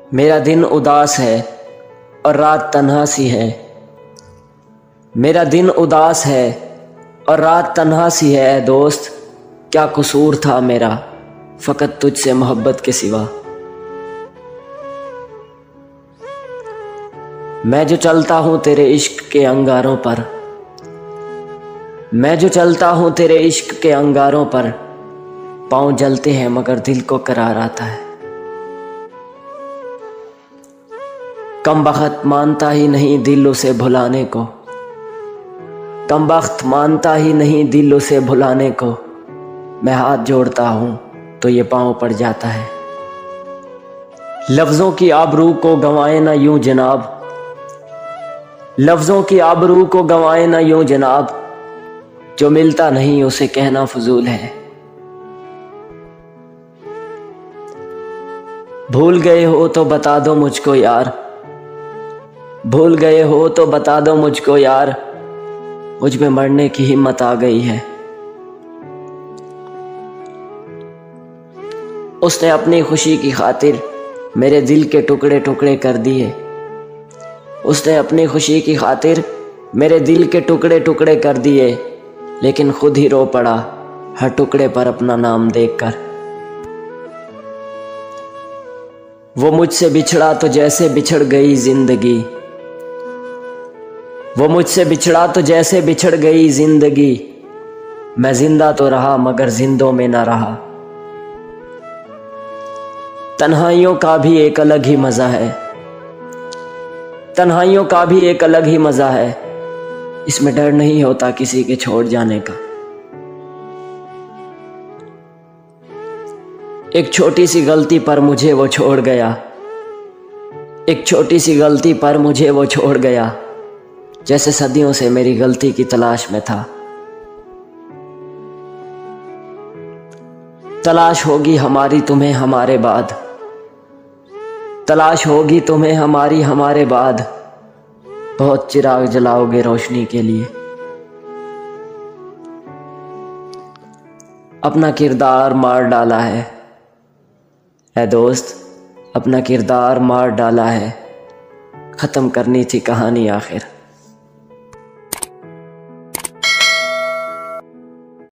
मेरा दिन उदास है और रात तन्हा सी है। मेरा दिन उदास है और रात तन्हा सी है। दोस्त क्या कसूर था मेरा फ़कत तुझसे मोहब्बत के सिवा। मैं जो चलता हूँ तेरे इश्क के अंगारों पर, मैं जो चलता हूँ तेरे इश्क के अंगारों पर, पाँव जलते हैं मगर दिल को करार आता है। कमबख्त मानता ही नहीं दिल उसे भुलाने को, कमबख्त मानता ही नहीं दिल उसे भुलाने को। मैं हाथ जोड़ता हूँ तो ये पाँव पड़ जाता है। लफ्ज़ों की आबरू को गंवाए ना यूं जनाब, लफ्ज़ों की आबरू को गंवाए ना यूं जनाब। जो मिलता नहीं उसे कहना फजूल है। भूल गए हो तो बता दो मुझको यार, भूल गए हो तो बता दो मुझको यार। मुझ में मरने की हिम्मत आ गई है। उसने अपनी खुशी की खातिर मेरे दिल के टुकड़े टुकड़े कर दिए। उसने अपनी खुशी की खातिर मेरे दिल के टुकड़े टुकड़े कर दिए, लेकिन खुद ही रो पड़ा हर टुकड़े पर अपना नाम देखकर। वो मुझसे बिछड़ा तो जैसे बिछड़ गई जिंदगी, वो मुझसे बिछड़ा तो जैसे बिछड़ गई जिंदगी। मैं जिंदा तो रहा मगर जिंदों में ना रहा। तन्हाइयों का भी एक अलग ही मज़ा है, तन्हाइयों का भी एक अलग ही मज़ा है। इसमें डर नहीं होता किसी के छोड़ जाने का। एक छोटी सी गलती पर मुझे वो छोड़ गया, एक छोटी सी गलती पर मुझे वो छोड़ गया। जैसे सदियों से मेरी गलती की तलाश में था। तलाश होगी हमारी तुम्हें हमारे बाद, तलाश होगी तुम्हें हमारी हमारे बाद। बहुत चिराग जलाओगे रोशनी के लिए। अपना किरदार मार डाला है ऐ दोस्त, अपना किरदार मार डाला है। ख़त्म करनी थी कहानी आखिर।